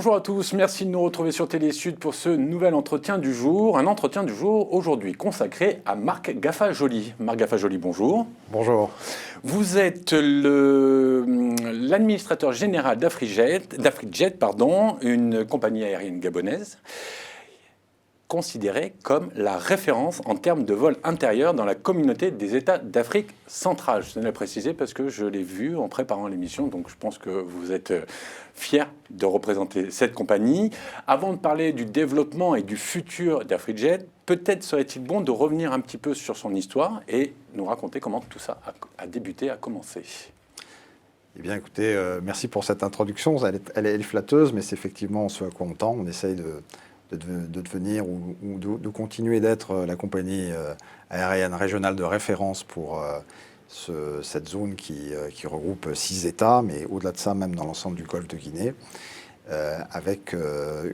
Bonjour à tous, merci de nous retrouver sur Télé Sud pour ce nouvel entretien du jour. Un entretien du jour aujourd'hui consacré à Marc Gaffajoli. Marc Gaffajoli, bonjour. Bonjour. Vous êtes l'administrateur général d'Afrijet, une compagnie aérienne gabonaise, considérée comme la référence en termes de vol intérieur dans la communauté des États d'Afrique centrale. Je tenais à le préciser parce que je l'ai vu en préparant l'émission, donc je pense que vous êtes fiers de représenter cette compagnie. Avant de parler du développement et du futur d'Afrijet, peut-être serait-il bon de revenir un petit peu sur son histoire et nous raconter comment tout ça a débuté, a commencé. Eh bien, écoutez, merci pour cette introduction. Elle est flatteuse, mais c'est effectivement ce à quoi on tend. On essaye de devenir ou de continuer d'être la compagnie aérienne régionale de référence pour cette zone qui regroupe 6 États, mais au-delà de ça, même dans l'ensemble du Golfe de Guinée, avec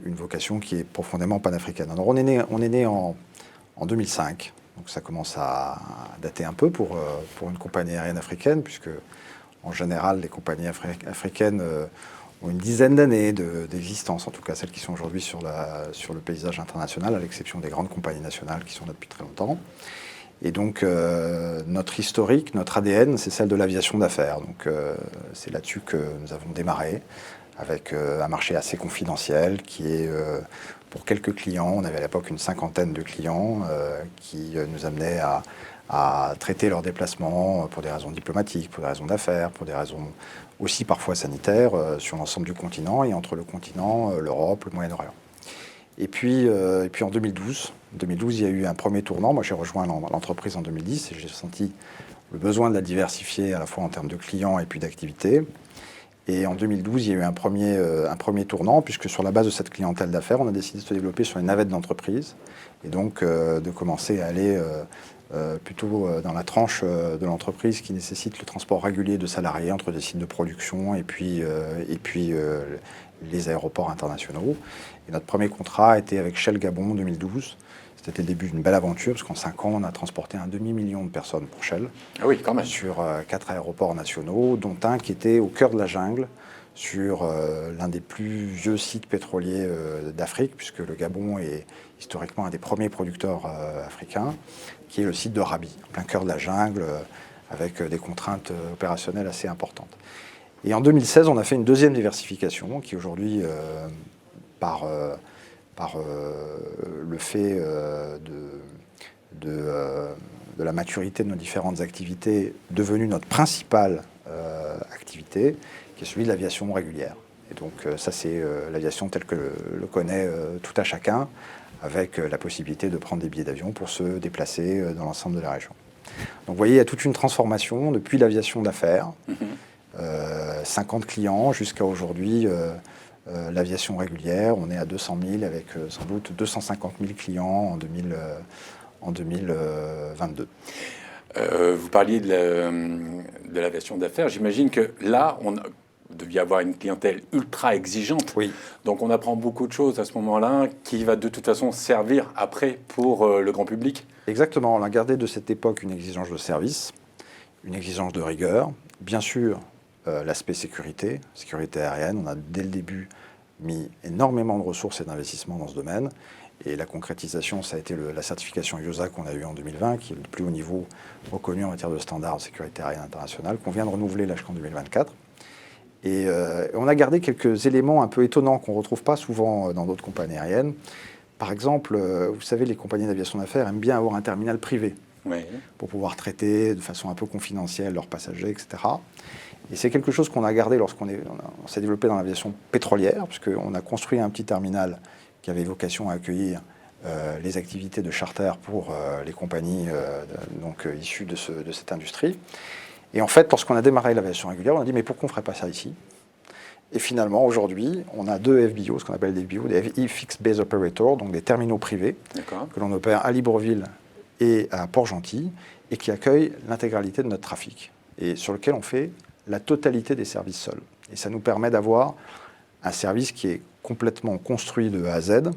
une vocation qui est profondément panafricaine. Alors, on est né en 2005, donc ça commence à dater un peu pour une compagnie aérienne africaine, puisque en général, les compagnies africaines ont une dizaine d'années d'existence, en tout cas celles qui sont aujourd'hui sur le paysage international, à l'exception des grandes compagnies nationales qui sont là depuis très longtemps. Et donc, notre historique, notre ADN, c'est celle de l'aviation d'affaires. Donc, c'est là-dessus que nous avons démarré, avec un marché assez confidentiel qui est, pour quelques clients, on avait à l'époque une cinquantaine de clients qui nous amenaient à traiter leurs déplacements pour des raisons diplomatiques, pour des raisons d'affaires, pour des raisons aussi parfois sanitaires sur l'ensemble du continent et entre le continent, l'Europe, le Moyen-Orient. Et puis en 2012, il y a eu un premier tournant. Moi, j'ai rejoint l'entreprise en 2010 et j'ai senti le besoin de la diversifier à la fois en termes de clients et puis d'activités. Et en 2012, il y a eu un premier tournant, puisque sur la base de cette clientèle d'affaires, on a décidé de se développer sur les navettes d'entreprise et donc de commencer à aller plutôt dans la tranche de l'entreprise qui nécessite le transport régulier de salariés entre des sites de production et puis les aéroports internationaux. Et notre premier contrat était avec Shell Gabon en 2012. C'était le début d'une belle aventure, parce qu'en 5 ans, on a transporté 1,5 million de personnes pour Shell. Ah oui, quand même. Sur 4 aéroports nationaux, dont un qui était au cœur de la jungle, sur l'un des plus vieux sites pétroliers d'Afrique, puisque le Gabon est historiquement un des premiers producteurs africains, qui est le site de Rabi, en plein cœur de la jungle, avec des contraintes opérationnelles assez importantes. Et en 2016, on a fait une deuxième diversification, qui aujourd'hui, par le fait de la maturité de nos différentes activités, devenue notre principale activité, qui est celui de l'aviation régulière. Et donc ça, c'est l'aviation telle que le connaît tout à chacun, avec la possibilité de prendre des billets d'avion pour se déplacer dans l'ensemble de la région. Donc vous voyez, il y a toute une transformation depuis l'aviation d'affaires, 50 clients jusqu'à aujourd'hui l'aviation régulière. On est à 200 000 avec sans doute 250 000 clients en 2022. Vous parliez de l'aviation d'affaires. J'imagine que là, on devait avoir une clientèle ultra exigeante. Oui. Donc on apprend beaucoup de choses à ce moment-là qui va de toute façon servir après pour le grand public. Exactement. On a gardé de cette époque une exigence de service, une exigence de rigueur. Bien sûr, l'aspect sécurité aérienne. On a dès le début mis énormément de ressources et d'investissements dans ce domaine. Et la concrétisation, ça a été la certification IOSA qu'on a eue en 2020, qui est le plus haut niveau reconnu en matière de standards de sécurité aérienne internationale, qu'on vient de renouveler là jusqu'en 2024. Et on a gardé quelques éléments un peu étonnants qu'on ne retrouve pas souvent dans d'autres compagnies aériennes. Par exemple, vous savez, les compagnies d'aviation d'affaires aiment bien avoir un terminal privé pour pouvoir traiter de façon un peu confidentielle leurs passagers, etc. Et c'est quelque chose qu'on a gardé lorsqu'on s'est développé dans l'aviation pétrolière, puisqu'on a construit un petit terminal qui avait vocation à accueillir les activités de charter pour les compagnies issues de cette industrie. Et en fait, lorsqu'on a démarré l'aviation régulière, on a dit « mais pourquoi on ne ferait pas ça ici ?» Et finalement, aujourd'hui, on a 2 FBO, ce qu'on appelle des FBO, des Fixed Base Operator, donc des terminaux privés que l'on opère à Libreville et à Port-Gentil, et qui accueillent l'intégralité de notre trafic, et sur lequel on fait la totalité des services seuls. Et ça nous permet d'avoir un service qui est complètement construit de A à Z,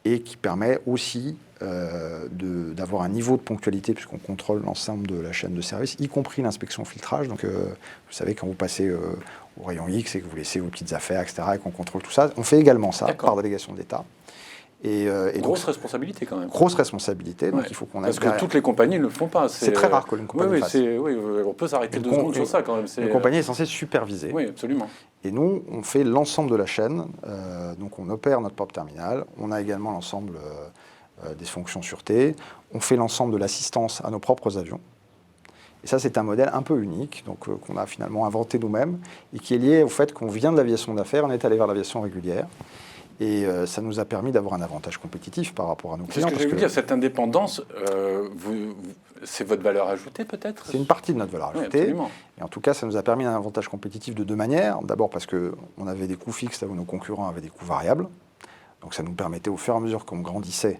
et qui permet aussi d'avoir un niveau de ponctualité, puisqu'on contrôle l'ensemble de la chaîne de service, y compris l'inspection filtrage. Donc, vous savez, quand vous passez au rayon X et que vous laissez vos petites affaires, etc., et qu'on contrôle tout ça, on fait également ça par délégation d'État. Et grosse responsabilité quand même. Grosse responsabilité, donc il faut qu'on parce que toutes les compagnies ne le font pas. C'est très rare que une compagnie fasse. Oui, on peut s'arrêter 2 secondes sur ça quand même. Une compagnie est censée superviser. Oui, absolument. Et nous, on fait l'ensemble de la chaîne, donc on opère notre propre terminal, on a également l'ensemble des fonctions sûreté, on fait l'ensemble de l'assistance à nos propres avions. Et ça, c'est un modèle un peu unique, donc qu'on a finalement inventé nous-mêmes, et qui est lié au fait qu'on vient de l'aviation d'affaires, on est allé vers l'aviation régulière. Et ça nous a permis d'avoir un avantage compétitif par rapport à nos clients. C'est ce que je veux dire, cette indépendance, c'est votre valeur ajoutée peut-être ? C'est une partie de notre valeur ajoutée. Oui, et en tout cas, ça nous a permis un avantage compétitif de 2 manières. D'abord parce qu'on avait des coûts fixes là où nos concurrents avaient des coûts variables. Donc ça nous permettait au fur et à mesure qu'on grandissait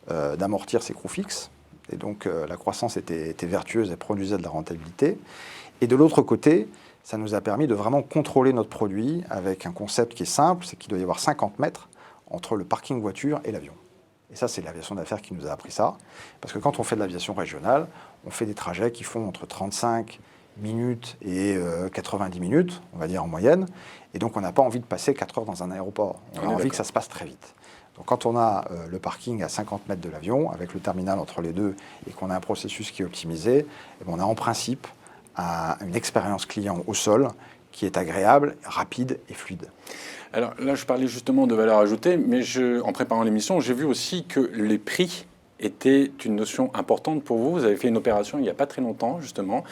d'amortir ces coûts fixes. Et donc la croissance était vertueuse et produisait de la rentabilité. Et de l'autre côté, ça nous a permis de vraiment contrôler notre produit avec un concept qui est simple, c'est qu'il doit y avoir 50 mètres entre le parking voiture et l'avion. Et ça, c'est l'aviation d'affaires qui nous a appris ça. Parce que quand on fait de l'aviation régionale, on fait des trajets qui font entre 35 minutes et 90 minutes, on va dire en moyenne. Et donc, on n'a pas envie de passer 4 heures dans un aéroport. On a envie que ça se passe très vite. Donc, quand on a le parking à 50 mètres de l'avion, avec le terminal entre les deux, et qu'on a un processus qui est optimisé, on a en principe une expérience client au sol qui est agréable, rapide et fluide. Alors là, je parlais justement de valeur ajoutée, mais en préparant l'émission, j'ai vu aussi que les prix étaient une notion importante pour vous. Vous avez fait une opération il n'y a pas très longtemps, justement.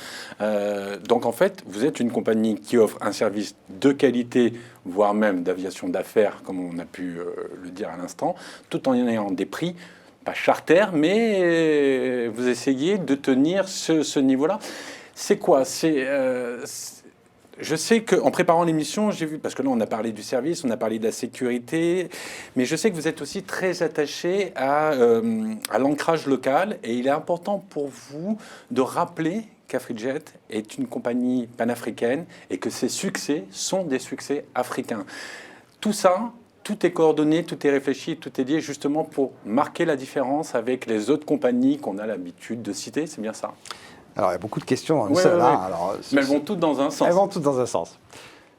Donc en fait, vous êtes une compagnie qui offre un service de qualité, voire même d'aviation d'affaires, comme on a pu le dire à l'instant, tout en ayant des prix pas charter, mais vous essayez de tenir ce niveau-là. C'est quoi ? Je sais qu'en préparant l'émission, j'ai vu, parce que là on a parlé du service, on a parlé de la sécurité, mais je sais que vous êtes aussi très attaché à l'ancrage local, et il est important pour vous de rappeler qu'Afrijet est une compagnie panafricaine et que ses succès sont des succès africains. Tout ça, tout est coordonné, tout est réfléchi, tout est lié justement pour marquer la différence avec les autres compagnies qu'on a l'habitude de citer, c'est bien ça ? Alors, il y a beaucoup de questions dans une seule. Alors, mais elles vont toutes dans un sens. Elles vont toutes dans un sens.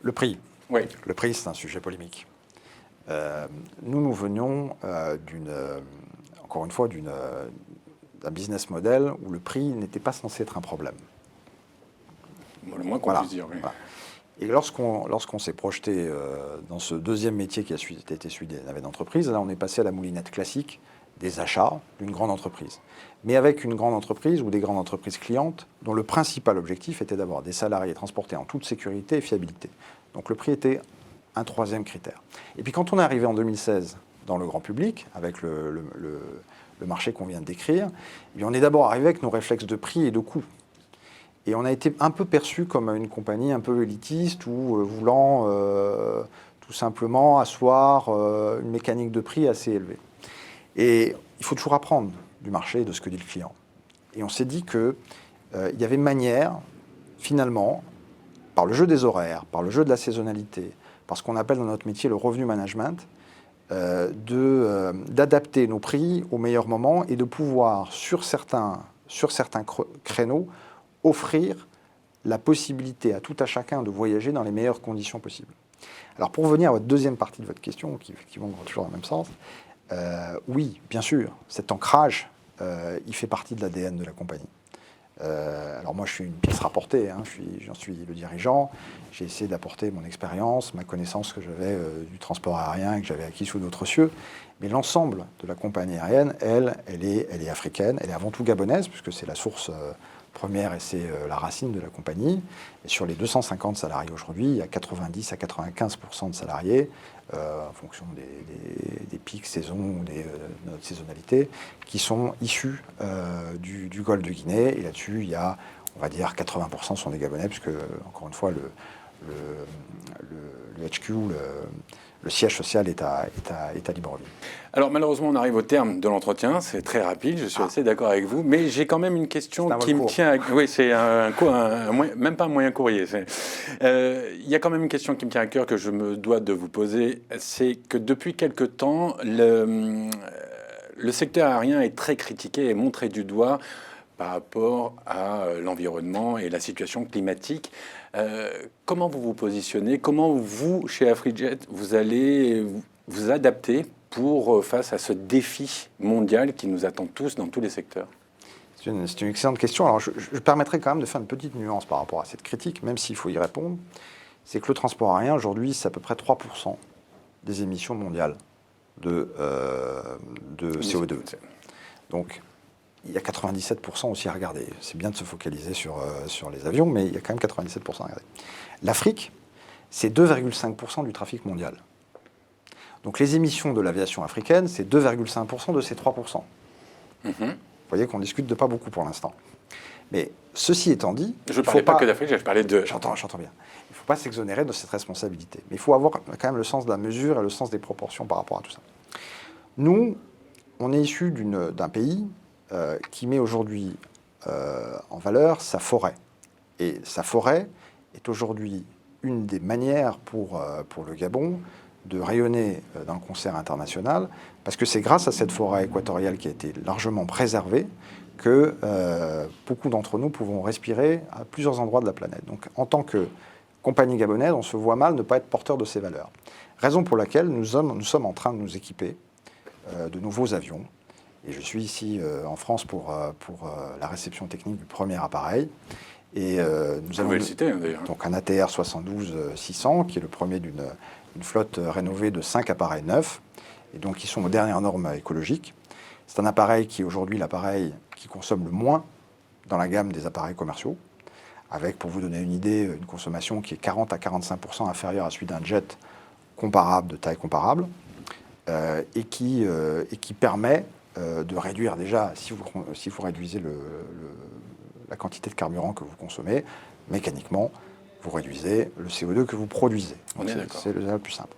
Le prix. Oui. Le prix, c'est un sujet polémique. Nous venions encore une fois, d'un business model où le prix n'était pas censé être un problème. Bon, le moins qu'on puisse dire, oui. Voilà. Et lorsqu'on s'est projeté dans ce deuxième métier qui a été celui des navets d'entreprise, là, on est passé à la moulinette classique des achats d'une grande entreprise. Mais avec une grande entreprise ou des grandes entreprises clientes dont le principal objectif était d'avoir des salariés transportés en toute sécurité et fiabilité. Donc le prix était un 3e critère. Et puis quand on est arrivé en 2016 dans le grand public, avec le marché qu'on vient de décrire, eh bien, on est d'abord arrivé avec nos réflexes de prix et de coût. Et on a été un peu perçu comme une compagnie un peu élitiste ou voulant tout simplement asseoir une mécanique de prix assez élevée. Et il faut toujours apprendre du marché et de ce que dit le client. Et on s'est dit qu'il y avait manière, finalement, par le jeu des horaires, par le jeu de la saisonnalité, par ce qu'on appelle dans notre métier le revenu management, d'adapter nos prix au meilleur moment et de pouvoir, sur certains créneaux, offrir la possibilité à tout à chacun de voyager dans les meilleures conditions possibles. Alors pour revenir à votre deuxième partie de votre question, qui effectivement va toujours dans le même sens, oui, bien sûr, cet ancrage, il fait partie de l'ADN de la compagnie. Alors moi, je suis une pièce rapportée, hein, j'en suis le dirigeant. J'ai essayé d'apporter mon expérience, ma connaissance que j'avais du transport aérien, que j'avais acquis sous d'autres cieux. Mais l'ensemble de la compagnie aérienne, elle est africaine, elle est avant tout gabonaise, puisque c'est la source première et c'est la racine de la compagnie. Et sur les 250 salariés aujourd'hui, il y a 90 à 95% de salariés, en fonction des pics saison ou de notre saisonnalité, qui sont issus du Golfe de Guinée. Et là-dessus, il y a, on va dire, 80% sont des Gabonais, puisque, encore une fois, le HQ, le siège social est à Libreville. Alors malheureusement, on arrive au terme de l'entretien. C'est très rapide, je suis assez d'accord avec vous. Mais j'ai quand même une question qui me tient... Oui, c'est même pas un moyen courrier. Il y a quand même une question qui me tient à cœur que je me dois de vous poser. C'est que depuis quelque temps, le secteur aérien est très critiqué et montré du doigt par rapport à l'environnement et la situation climatique. Comment vous vous positionnez? Comment vous, chez AfriJet, vous allez vous adapter face à ce défi mondial qui nous attend tous dans tous les secteurs? C'est une excellente question. Alors, je permettrai quand même de faire une petite nuance par rapport à cette critique, même s'il faut y répondre. C'est que le transport aérien, aujourd'hui, c'est à peu près 3% des émissions mondiales de CO2. Donc, il y a 97% aussi à regarder. C'est bien de se focaliser sur les avions, mais il y a quand même 97% à regarder. L'Afrique, c'est 2,5% du trafic mondial. Donc, les émissions de l'aviation africaine, c'est 2,5% de ces 3%. Vous voyez qu'on discute de pas beaucoup pour l'instant. Mais ceci étant dit... Je ne parlais pas que d'Afrique, je parlais de... J'entends bien. Il ne faut pas s'exonérer de cette responsabilité. Mais il faut avoir quand même le sens de la mesure et le sens des proportions par rapport à tout ça. Nous, on est issus d'un pays qui met aujourd'hui en valeur sa forêt. Et sa forêt est aujourd'hui une des manières pour le Gabon de rayonner dans le concert international, parce que c'est grâce à cette forêt équatoriale qui a été largement préservée que beaucoup d'entre nous pouvons respirer à plusieurs endroits de la planète. Donc en tant que compagnie gabonaise, on se voit mal ne pas être porteur de ces valeurs. Raison pour laquelle nous sommes en train de nous équiper de nouveaux avions. Et je suis ici en France pour la réception technique du premier appareil. Et nous avons le citer, d'ailleurs. Donc un ATR 72-600, qui est le premier d'une flotte rénovée de 5 appareils neufs, et donc qui sont aux dernières normes écologiques. C'est un appareil qui est aujourd'hui l'appareil qui consomme le moins dans la gamme des appareils commerciaux, avec, pour vous donner une idée, une consommation qui est 40 à 45% inférieure à celui d'un jet comparable, de taille comparable, et qui permet de réduire déjà, si vous réduisez la quantité de carburant que vous consommez, mécaniquement, vous réduisez le CO2 que vous produisez. C'est le plus simple.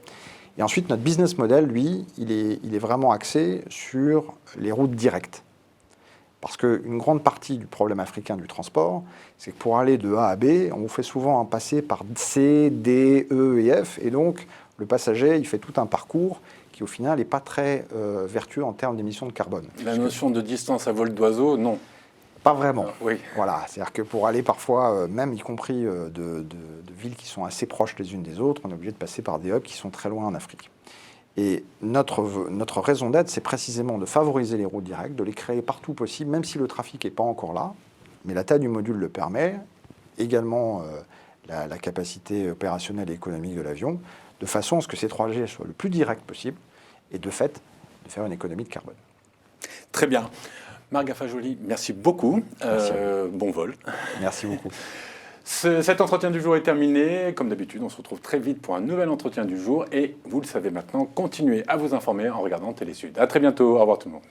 Et ensuite, notre business model, lui, il est vraiment axé sur les routes directes. Parce qu'une grande partie du problème africain du transport, c'est que pour aller de A à B, on vous fait souvent passer par C, D, E et F. Et donc, le passager, il fait tout un parcours qui, au final, n'est pas très vertueux en termes d'émissions de carbone. La notion de distance à vol d'oiseau, non. Pas vraiment. Oui. Voilà, c'est-à-dire que pour aller parfois, même y compris de villes qui sont assez proches les unes des autres, on est obligé de passer par des hubs qui sont très loin en Afrique. Et notre raison d'être, c'est précisément de favoriser les routes directes, de les créer partout possible, même si le trafic n'est pas encore là, mais la taille du module le permet, également la capacité opérationnelle et économique de l'avion, de façon à ce que ces 3G soient le plus direct possible, et de fait, de faire une économie de carbone. Très bien. Marc Gaffajoli, merci beaucoup. Merci bon vol. Merci beaucoup. Cet entretien du jour est terminé. Comme d'habitude, on se retrouve très vite pour un nouvel entretien du jour. Et vous le savez maintenant, continuez à vous informer en regardant Télé Sud. À très bientôt. Au revoir tout le monde.